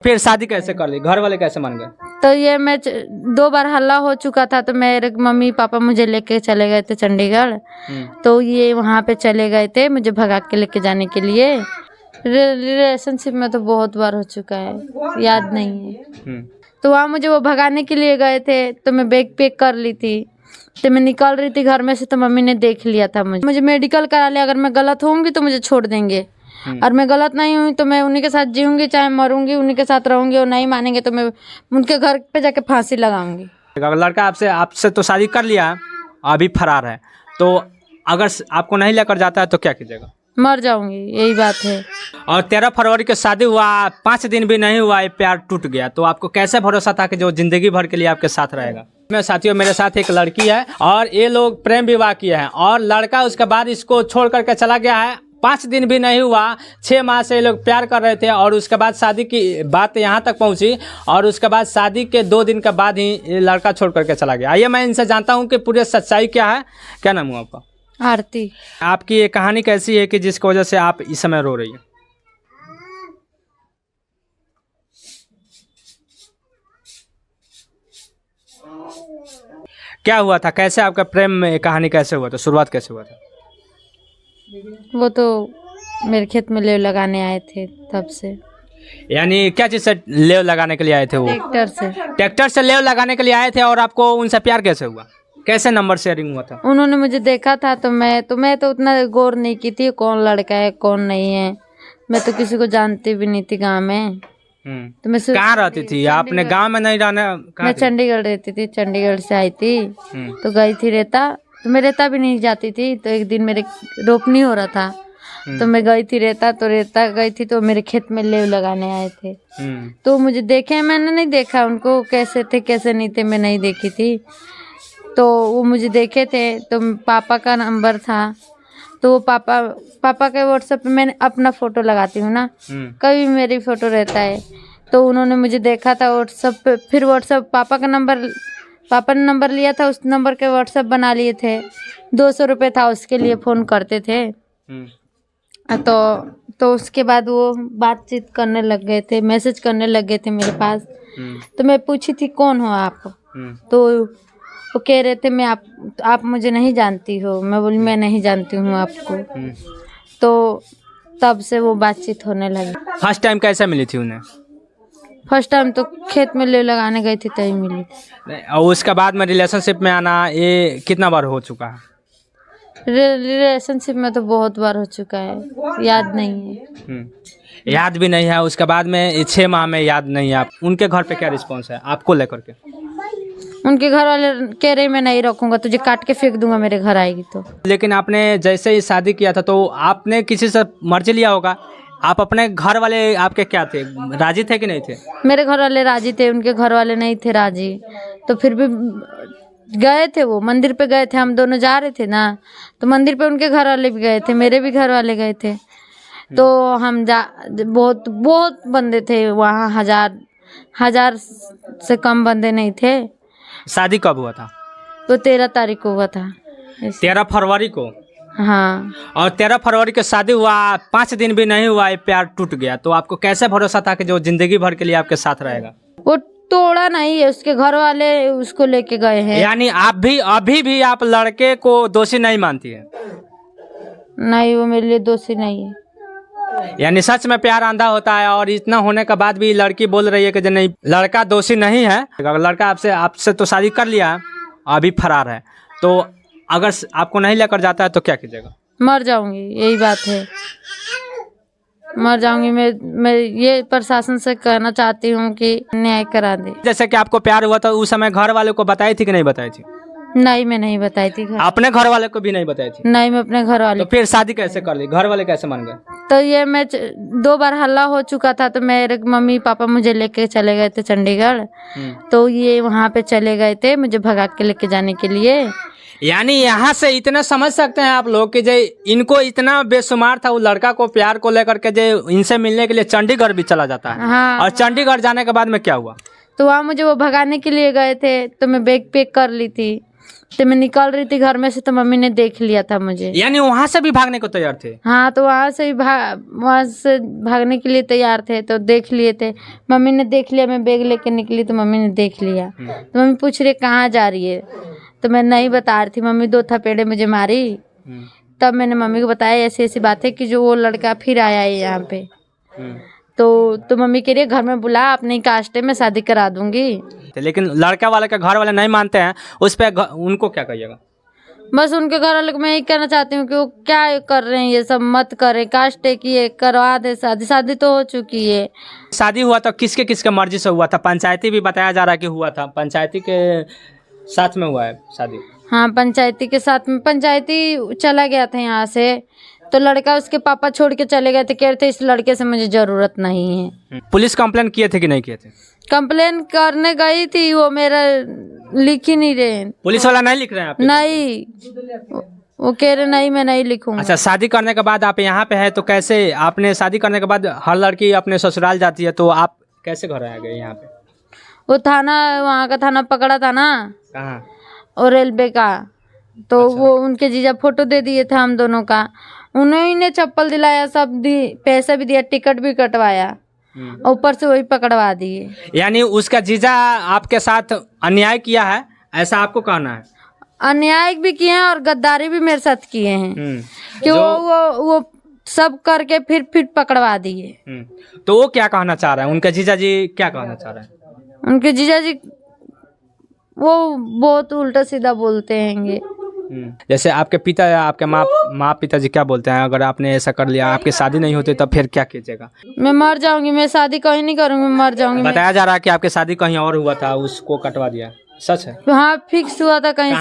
फिर शादी कैसे कर ली, घर वाले कैसे मान गए? तो ये मैं 2 बार हल्ला हो चुका था, तो मेरे मम्मी पापा मुझे लेके चले गए थे चंडीगढ़। तो ये वहाँ पे चले गए थे मुझे भगा के लेके जाने के लिए। रिलेशनशिप में तो बहुत बार हो चुका है, याद नहीं है। तो वहाँ मुझे वो भगाने के लिए गए थे, तो मैं बैग पैक कर ली थी। तो मैं निकल रही थी घर में से, तो मम्मी ने देख लिया था मुझे मेडिकल करा लिया। अगर मैं गलत होंगी तो मुझे छोड़ देंगे, और मैं गलत नहीं हुई तो मैं उन्हीं के साथ जीऊंगी, चाहे मरूंगी उन्हीं के साथ रहूंगी। और नहीं मानेंगे तो मैं उनके घर पे जाके फांसी लगाऊंगी। अगर लड़का आपसे तो शादी कर लिया, अभी फरार है, तो अगर आपको नहीं लेकर जाता है तो क्या कीजिएगा? मर जाऊंगी, यही बात है। और 13 फरवरी की शादी हुआ, 5 दिन भी नहीं हुआ, प्यार टूट गया, तो आपको कैसे भरोसा था कि जो जिंदगी भर के लिए आपके साथ रहेगा? मैं साथियों, मेरे साथ एक लड़की है और ये लोग प्रेम विवाह किए हैं, और लड़का उसके बाद इसको छोड़ करके चला गया है। 5 दिन भी नहीं हुआ, 6 माह से ये लोग प्यार कर रहे थे, और उसके बाद शादी की बात यहाँ तक पहुँची, और उसके बाद शादी के 2 दिन के बाद ही ये लड़का छोड़ करके चला गया। आइए मैं इनसे जानता हूँ कि पूरी सच्चाई क्या है। क्या नाम हुआ आपका? आरती। आपकी ये कहानी कैसी है कि जिसकी वजह से आप इस समय रो रही हैं? क्या हुआ था, कैसे आपका प्रेम में कहानी कैसे हुआ था, शुरुआत कैसे हुआ था? वो तो मेरे खेत में लेव लगाने आए थे, तब से। यानी क्या चीज़ से लेव लगाने के लिए आए थे वो? ट्रैक्टर से। ट्रैक्टर से लेव लगाने के लिए आए थे, और आपको उनसे प्यार कैसे हुआ, कैसे नंबर शेयरिंग हुआ था? उन्होंने मुझे देखा था, तो मैं तो उतना गौर नहीं की थी कौन लड़का है कौन नहीं है। मैं तो किसी को जानती भी नहीं थी गाँव में। तो मैं कहाँ रहती थी आपने? गांव में नहीं रहना? मैं चंडीगढ़ रहती थी, चंडीगढ़ से आई थी। तो गई थी रेता, तो मैं रेता भी नहीं जाती थी। तो एक दिन मेरे रोपनी हो रहा था, तो मैं गई थी रेता, तो रेता गई थी, तो मेरे खेत में लेव लगाने आए थे। तो मुझे देखे, मैंने नहीं देखा उनको कैसे थे कैसे नहीं थे, मैं नहीं देखी थी। तो वो मुझे देखे थे, तो पापा का नंबर था, तो वो पापा के व्हाट्सएप पे मैंने अपना फ़ोटो लगाती हूँ ना, कभी मेरी फ़ोटो रहता है। तो उन्होंने मुझे देखा था व्हाट्सएप पे, फिर व्हाट्सएप पापा ने नंबर लिया था, उस नंबर के व्हाट्सएप बना लिए थे। 200 रुपये था, उसके लिए फ़ोन करते थे। तो उसके बाद वो बातचीत करने लग गए थे, मैसेज करने लग गए थे मेरे पास। तो मैं पूछी थी कौन हो आप? तो वो कह रहे थे आप मुझे नहीं जानती हो। मैं बोली मैं नहीं जानती हूँ आपको। तो तब से वो बातचीत होने लगी। फर्स्ट टाइम कैसे मिली थी उन्हें? फर्स्ट टाइम तो खेत में ले लगाने गई थी, तभी मिली। और उसके बाद में रिलेशनशिप में आना, ये कितना बार हो चुका है? रिलेशनशिप में तो बहुत बार हो चुका है, याद नहीं है। याद भी नहीं है, उसके बाद में 6 माह में याद नहीं है। आप उनके घर पे क्या रिस्पॉन्स है आपको लेकर के? उनके घर वाले कह रहे मैं नहीं रखूंगा, तुझे काट के फेंक दूंगा मेरे घर आएगी तो। लेकिन आपने जैसे ही शादी किया था, तो आपने किसी से मर्जी लिया होगा। आप अपने घर वाले आपके क्या थे, राजी थे कि नहीं थे? मेरे घर वाले राजी थे, उनके घर वाले नहीं थे राजी। तो फिर भी गए थे, वो मंदिर पे गए थे, हम दोनों जा रहे थे ना, तो मंदिर पे उनके घर वाले भी गए थे, मेरे भी घर वाले गए थे। तो हम बहुत बहुत बंदे थे वहाँ, हजार से कम बंदे नहीं थे। शादी कब हुआ था? तो 13 तारीख को हुआ था। 13 फरवरी को? हाँ। और 13 फरवरी की शादी हुआ, 5 दिन भी नहीं हुआ, प्यार टूट गया, तो आपको कैसे भरोसा था कि जो जिंदगी भर के लिए आपके साथ रहेगा? वो तोड़ा नहीं है, उसके घर वाले उसको लेके गए हैं। यानी आप भी अभी भी आप लड़के को दोषी नहीं मानती है? नहीं, वो मेरे लिए दोषी नहीं है। यानी सच में प्यार अंधा होता है, और इतना होने के बाद भी लड़की बोल रही है कि नहीं, लड़का दोषी नहीं है। अगर लड़का आपसे तो शादी कर लिया, अभी फरार है, तो अगर आपको नहीं लेकर जाता है तो क्या कीजिएगा? मर जाऊंगी, यही बात है। मर जाऊंगी। मैं ये प्रशासन से कहना चाहती हूँ कि न्याय करा दे। जैसे कि आपको प्यार हुआ था, उस समय घर वालों को बताई थी कि नहीं बताई थी? नहीं, मैं नहीं बताई थी। अपने घर वाले को भी नहीं बताई थी? नहीं, मैं अपने घर वाले। तो फिर शादी कैसे कर ली, घर वाले कैसे मान गए? तो ये मैं 2 बार हल्ला हो चुका था, तो मेरे मम्मी पापा मुझे लेके चले गए थे चंडीगढ़। तो ये वहाँ पे चले गए थे मुझे भगा के लेके जाने के लिए। यानी यहाँ से इतना समझ सकते हैं आप लोग कि जो इनको इतना बेशुमार था, वो लड़का को प्यार को लेकर के जो इनसे मिलने के लिए चंडीगढ़ भी चला जाता है। हाँ। और चंडीगढ़ जाने के बाद में क्या हुआ? तो वहाँ मुझे वो भगाने के लिए गए थे, तो मैं बैग पैक कर ली थी। तो मैं निकल रही थी घर में से, तो मम्मी ने देख लिया था मुझे। यानी वहां से भी भागने को तैयार थे? हाँ, तो वहाँ से भागने के लिए तैयार थे, तो देख लिए थे। मम्मी ने देख लिया, मैं बैग लेके निकली तो मम्मी ने देख लिया। तो मम्मी पूछ रही कहाँ जा रही है, तो मैं नहीं बता रही थी। मम्मी 2 थपेड़े मुझे मारी। तब मैंने मम्मी को बताया ऐसी ऐसी बात है कि जो वो लड़का फिर आया है यहाँ पे। तो मम्मी कह रही है घर में बुला, अपनी कास्टे में शादी करा दूंगी। लेकिन लड़का वाले का घर वाले नहीं मानते हैं, उस पे उनको क्या कहिएगा? बस उनके घर वाले को मैं यही कहना चाहती हूँ कि वो क्या कर रहे हैं, ये सब मत करें। कास्टे की है, करवा दे शादी। शादी तो हो चुकी है। शादी हुआ तो किसके किसके मर्जी से हुआ था? पंचायती भी बताया जा रहा है कि हुआ था, पंचायती के साथ में हुआ है शादी। हाँ, पंचायती के साथ में। पंचायती चला गया था यहाँ से, तो लड़का उसके पापा छोड़ के चले गए थे। कह रहे थे इस लड़के से मुझे जरूरत नहीं है। पुलिस कंप्लेन किए थे कि नहीं किए थे? कंप्लेन करने गई थी, वो मेरा लिख ही नहीं रहे। पुलिस वाला नहीं लिख रहे हैं आप? नहीं, वो कह रहे नहीं मैं नहीं लिखूंगा। अच्छा, शादी करने के बाद आप यहाँ पे है तो कैसे? आपने शादी करने के बाद हर लड़की अपने ससुराल जाती है, तो आप कैसे घर आ गए यहाँ पे? वो थाना, वहाँ का थाना पकड़ा था ना। कहाँ? और रेलवे का। तो अच्छा। वो उनके जीजा फोटो दे दिए थे हम दोनों का। उन्होंने ने चप्पल दिलाया, सब पैसा भी दिया, टिकट भी कटवाया, ऊपर से वही पकड़वा दिए। यानी उसका जीजा आपके साथ अन्याय किया है, ऐसा आपको कहना है? अन्याय भी किए हैं और गद्दारी भी मेरे साथ किए हैं कि वो सब करके फिर पकड़वा दिए। तो वो क्या कहना चाह रहे हैं? उनके जीजा जी क्या कहना चाह रहे हैं? उनके जीजा जी वो बहुत उल्टा सीधा बोलते हैंगे। जैसे आपके पिता या आपके माँ पिताजी क्या बोलते हैं? अगर आपने ऐसा कर लिया, आपकी शादी नहीं होती, तब फिर क्या कीजिएगा? मैं मर जाऊंगी, मैं शादी कहीं नहीं करूंगी, मैं मर जाऊंगी। बताया जा रहा है कि आपकी शादी कहीं और हुआ था, उसको कटवा दिया, सच है? हाँ, फिक्स हुआ था कहीं।